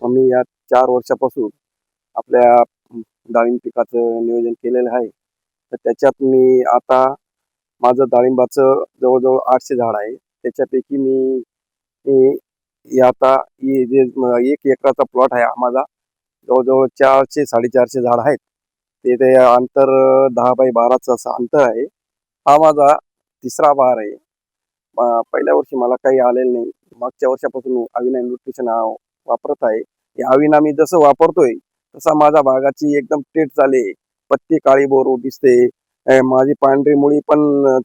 आम्ही या 4 वर्षापासून आपल्या डाळिंब पिकाचं नियोजन केलेलं आहे. तर त्याच्यात मी आता माझं डाळिंबाचं जवळ-जवळ 800 झाड आहे. त्याच्यापैकी मी मी हे आता हे जे 1 एकराचा प्लॉट आहे हा माझा. जवळ-जवळ 400-450 झाड आहेत. ते अंतर 10 बाय 12चं असं अंतर आहे. हा माझा तिसरा बहार आहे. पहिल्या वर्षी मला काही आलेलं नाही. मागच्या वर्षापासून अविना न्यूट्रिशन वापरत आहे. हे अविना मी जसं वापरतोय, तसा माझ्या बागाची एकदम टेट झाली आहे. पत्ती काळीभोर दिसते. माझी पांढरी मुळी पण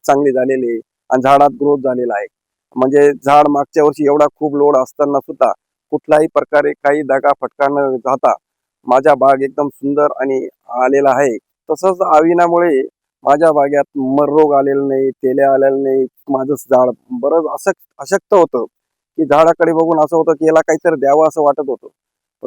चांगली झालेली आहे आणि झाडात ग्रोथ झालेला आहे. म्हणजे झाड मागच्या वर्षी एवढा खूप लोड असताना सुद्धा कुठल्याही प्रकारे काही दगा-फटका न जाता माझा बाग एकदम सुंदर आणि आलेला आहे. तसंच अविनामुळे माझ्या बागेत मर रोग आलेला नाही, तेल्या आलेल्या नाही. माझं झाड बरंच अशक्त होतं, की झाडाकडे बघून असं होतं, की याला काहीतरी द्यावं असं वाटत होतं.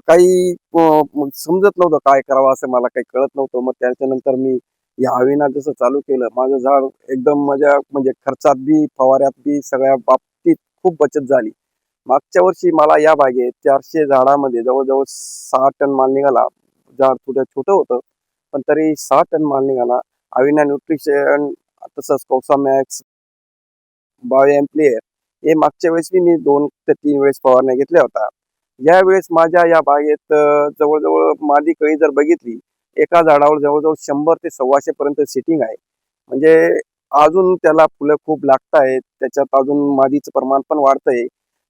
काही मग समजत नव्हतं काय करावं असं मला काही कळत नव्हतं. मग त्याच्यानंतर मी या अविना जसं चालू केलं, माझं झाड एकदम माझ्या म्हणजे खर्चात बी, फवाऱ्यात बी सगळ्या बाबतीत खूप बचत झाली. मागच्या वर्षी मला या बागेत 400 झाडामध्ये जवळ-जवळ 6 टन माल निघाला. झाड थोडं छोटं होतं, पण तरी 6 टन माल निघाला. अविना न्यूट्रिशन तसंच कौसामॅक्स, बायो एम्प्लिअर हे मागच्या वेळेस मी 2 ते 3 वेळेस फवारण्या घेतल्या होत्या. यावेळेस माझ्या या बागेत जवळ-जवळ मादी कळी जर बघितली, एका झाडावर जवळ-जवळ 100 ते 125 पर्यंत सिटिंग आहे. म्हणजे अजून त्याला फुलं खूप लागतायत. त्याच्यात अजून मादीचं प्रमाण पण वाढतंय.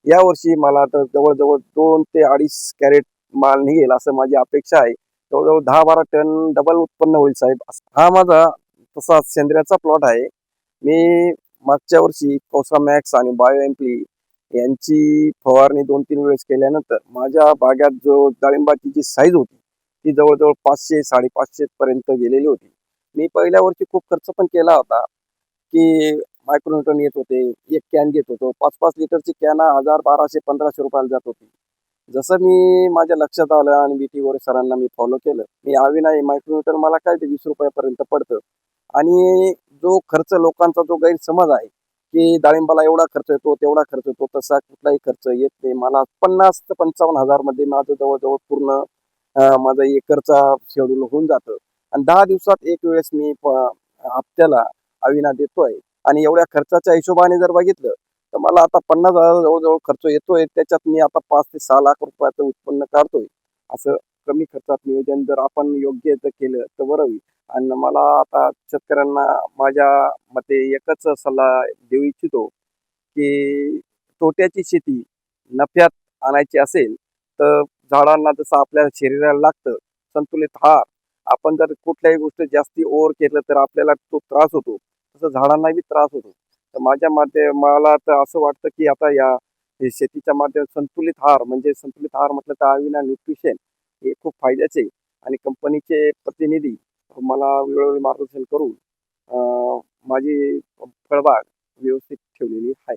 यावर्षी मला तर जवळ-जवळ 2 ते 2.5 कॅरेट माल निघेल असं माझी अपेक्षा आहे. जवळ-जवळ 10-12 टन डबल उत्पन्न होईल साहेब. हा माझा तसा सेंद्रियाचा प्लॉट आहे. मी मागच्या वर्षी मॅक्स आणि बायो एम्प्ली यांची फवारणी 2-3 वेळेस केल्यानंतर माझ्या बागेत जो डाळिंबाची जी साईज होती, ती जवळ-जवळ 500-550 पर्यंत गेलेली होती. मी पहिल्या वर्षी खूप खर्च पण केला होता, की मायक्रोन्यूटन येत होते. 1 कॅन घेत होतो. 5-5 लिटरची कॅन 1000, 1200-1500 रुपयाला जात होती. जसं मी माझ्या लक्षात आलं आणि BT सरांना मी फॉलो केलं. मी अविना मायक्रोन्यूटन मला काय ते ₹20 पर्यंत पडतं आणि जो खर्च लोकांचा जो गैरसमज आहे, की डाळिंबाला एवढा खर्च येतो, तेवढा खर्च येतो, तसा कुठलाही खर्च येत नाही. मला 50,000 ते 55,000 मध्ये माझं जवळ-जवळ पूर्ण माझं एकरचा शेड्यूल होऊन जातं आणि 10 दिवसात एक वेळेस मी हप्त्याला अविना देतोय आणि एवढ्या खर्चाच्या हिशोबाने जर बघितलं, तर मला आता 50,000 जवळ-जवळ खर्च येतोय. त्याच्यात मी आता 5 ते 6 लाख रुपयाचं उत्पन्न काढतोय. असं कमी खर्चात नियोजन जर आपण योग्य जर केलं, तर बरं होईल. आणि मला आता शेतकऱ्यांना माझ्या मते एकच सल्ला देऊ इच्छितो, की तोट्याची शेती नफ्यात आणायची असेल, तर झाडांना जसं आपल्या शरीराला लागतं संतुलित आहार, आपण जर कुठल्याही गोष्ट जास्ती ओव्हर केलं, तर आपल्याला तो त्रास होतो. तसं झाडांनाही त्रास होतो. तर माझ्या मते मला तर असं वाटतं, की आता या हे शेतीच्या माध्यमात संतुलित आहार म्हणजे संतुलित आहार म्हटलं तर अविना न्यूट्रिशन हे खूप फायद्याचे आहे आणि कंपनीचे प्रतिनिधी मला वेळोवेळी मार्गदर्शन करून माझी फळबाग व्यवस्थित ठेवलेली आहे.